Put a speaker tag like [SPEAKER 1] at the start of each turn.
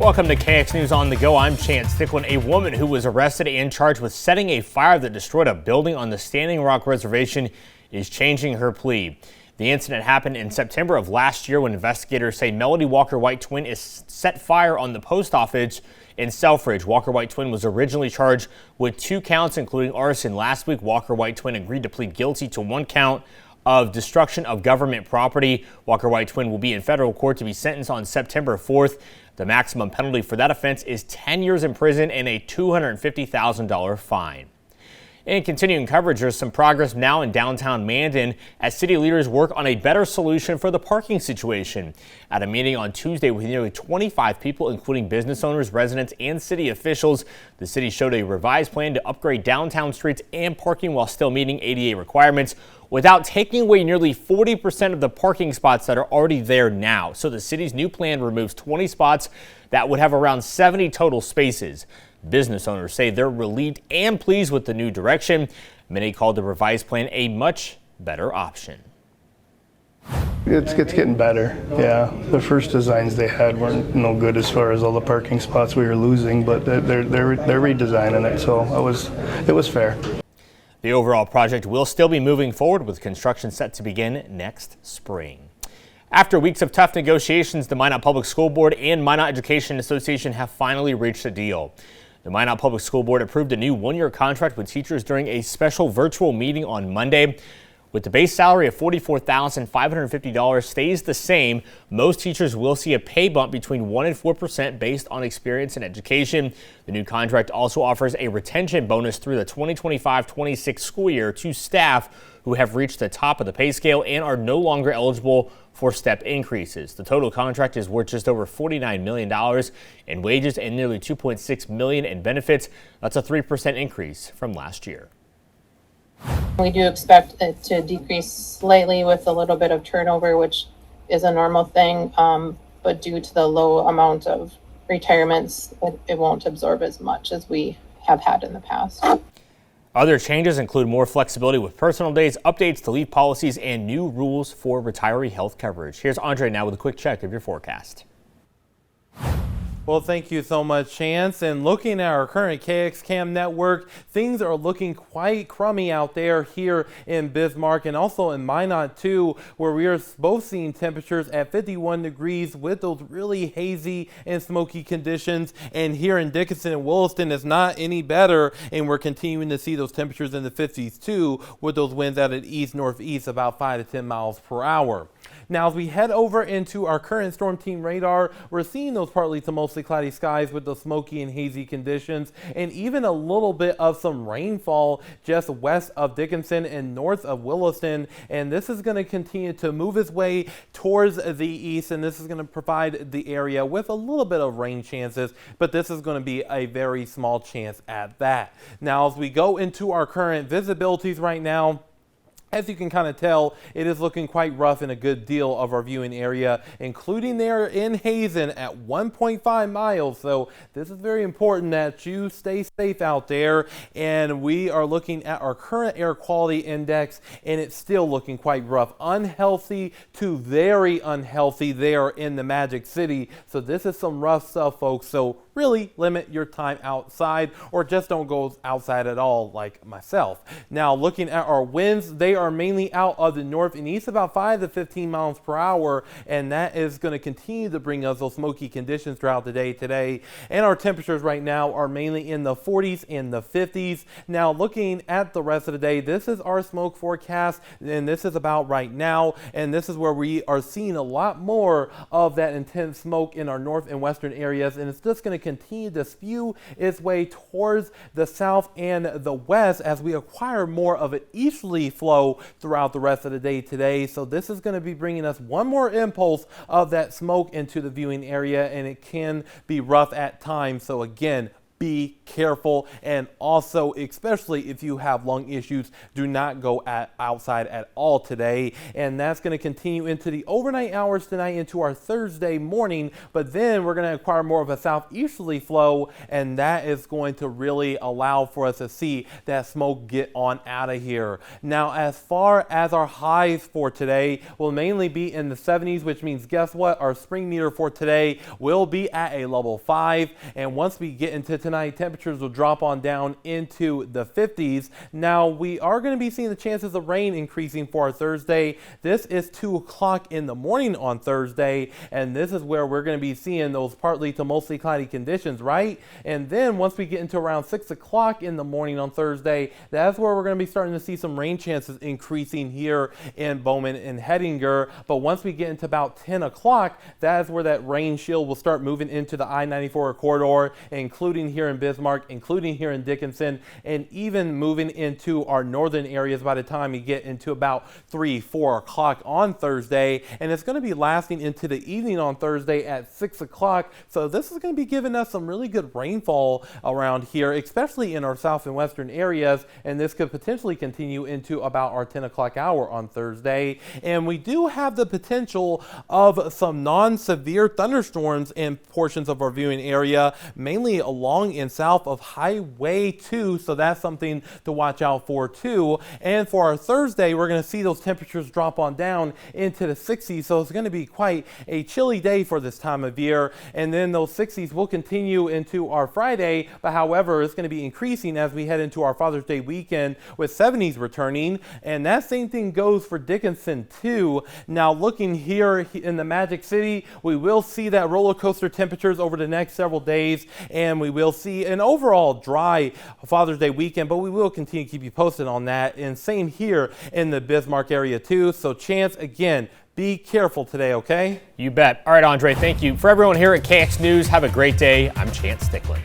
[SPEAKER 1] Welcome to KX News on the Go. I'm Chance Thicklin. A woman who was arrested and charged with setting a fire that destroyed a building on the Standing Rock Reservation is changing her plea. The incident happened in September of last year when investigators say Melody Walker White Twin is set fire on the post office in Selfridge. Walker White Twin was originally charged with 2 counts, including arson. Last week, Walker White Twin agreed to plead guilty to 1 count of destruction of government property. Walker White Twin will be in federal court to be sentenced on September 4th. The maximum penalty for that offense is 10 years in prison and a $250,000 fine. In continuing coverage, there's some progress now in downtown Mandan as city leaders work on a better solution for the parking situation. At a meeting on Tuesday with nearly 25 people, including business owners, residents, and city officials, the city showed a revised plan to upgrade downtown streets and parking while still meeting ADA requirements without taking away nearly 40% of the parking spots that are already there now. So the city's new plan removes 20 spots that would have around 70 total spaces. Business owners say they're relieved and pleased with the new direction. Many called the revised plan a much better option.
[SPEAKER 2] It's getting better. Yeah, the first designs they had weren't no good as far as all the parking spots we were losing, but they're redesigning it, so it was fair.
[SPEAKER 1] The overall project will still be moving forward with construction set to begin next spring. After weeks of tough negotiations, the Minot Public School Board and Minot Education Association have finally reached a deal. The Minot Public School Board approved a new 1-year contract with teachers during a special virtual meeting on Monday. With the base salary of $44,550 stays the same, most teachers will see a pay bump between 1% and 4% based on experience and education. The new contract also offers a retention bonus through the 2025-26 school year to staff who have reached the top of the pay scale and are no longer eligible for step increases. The total contract is worth just over $49 million in wages and nearly $2.6 million in benefits. That's a 3% increase from last year.
[SPEAKER 3] We do expect it to decrease slightly with a little bit of turnover, which is a normal thing, but due to the low amount of retirements, it won't absorb as much as we have had in the past.
[SPEAKER 1] Other changes include more flexibility with personal days, updates to leave policies, and new rules for retiree health coverage. Here's Andre now with a quick check of your forecast.
[SPEAKER 4] Well, thank you so much, Chance. And looking at our current KXCam network, things are looking quite crummy out there here in Bismarck and also in Minot too, where we are both seeing temperatures at 51 degrees with those really hazy and smoky conditions. And here in Dickinson and Williston, it's not any better, and we're continuing to see those temperatures in the 50s too, with those winds out at east-northeast about 5 to 10 miles per hour. Now, as we head over into our current storm team radar, we're seeing those partly to mostly cloudy skies with those smoky and hazy conditions, and even a little bit of some rainfall just west of Dickinson and north of Williston. And this is going to continue to move its way towards the east, and this is going to provide the area with a little bit of rain chances, but this is going to be a very small chance at that. Now, as we go into our current visibilities right now, as you can kind of tell, it is looking quite rough in a good deal of our viewing area, including there in Hazen at 1.5 miles. So this is very important that you stay safe out there. And we are looking at our current air quality index, and it's still looking quite rough. Unhealthy to very unhealthy there in the Magic City. So this is some rough stuff, folks. So really limit your time outside, or just don't go outside at all like myself. Now, looking at our winds, they are mainly out of the north and east, about 5 to 15 miles per hour, and that is going to continue to bring us those smoky conditions throughout the day today. And our temperatures right now are mainly in the 40s and the 50s. Now, looking at the rest of the day, this is our smoke forecast, and this is about right now, and this is where we are seeing a lot more of that intense smoke in our north and western areas, and it's just going to continue to spew its way towards the south and the west as we acquire more of an easterly flow throughout the rest of the day today. So this is going to be bringing us one more impulse of that smoke into the viewing area, and it can be rough at times. So again, be careful, and also, especially if you have lung issues, do not go outside at all today. And that's going to continue into the overnight hours tonight into our Thursday morning, but then we're going to acquire more of a southeasterly flow, and that is going to really allow for us to see that smoke get on out of here. Now, as far as our highs for today, will mainly be in the 70s, which means guess what? Our spring meter for today will be at a level 5, and once we get into tonight, temperatures will drop on down into the 50s. Now, we are going to be seeing the chances of rain increasing for our Thursday. This is 2 o'clock in the morning on Thursday, and this is where we're going to be seeing those partly to mostly cloudy conditions, right? And then once we get into around 6 o'clock in the morning on Thursday, that's where we're going to be starting to see some rain chances increasing here in Bowman and Hettinger. But once we get into about 10 o'clock, that's where that rain shield will start moving into the I-94 corridor, including here in Bismarck, including here in Dickinson, and even moving into our northern areas by the time you get into about 3-4 o'clock on Thursday. And it's going to be lasting into the evening on Thursday at 6 o'clock. So this is going to be giving us some really good rainfall around here, especially in our south and western areas. And this could potentially continue into about our 10 o'clock hour on Thursday. And we do have the potential of some non-severe thunderstorms in portions of our viewing area, mainly along and south of Highway 2, so that's something to watch out for too. And for our Thursday, we're going to see those temperatures drop on down into the 60s, so it's going to be quite a chilly day for this time of year. And then those 60s will continue into our Friday, but however, it's going to be increasing as we head into our Father's Day weekend with 70s returning. And that same thing goes for Dickinson too. Now, looking here in the Magic City, we will see that roller coaster temperatures over the next several days, and we will see an overall dry Father's Day weekend, but we will continue to keep you posted on that. And same here in the Bismarck area too. So Chance, again, be careful today, okay?
[SPEAKER 1] You bet. All right, Andre, thank you. For everyone here at KX News, have a great day. I'm Chance Sticklin.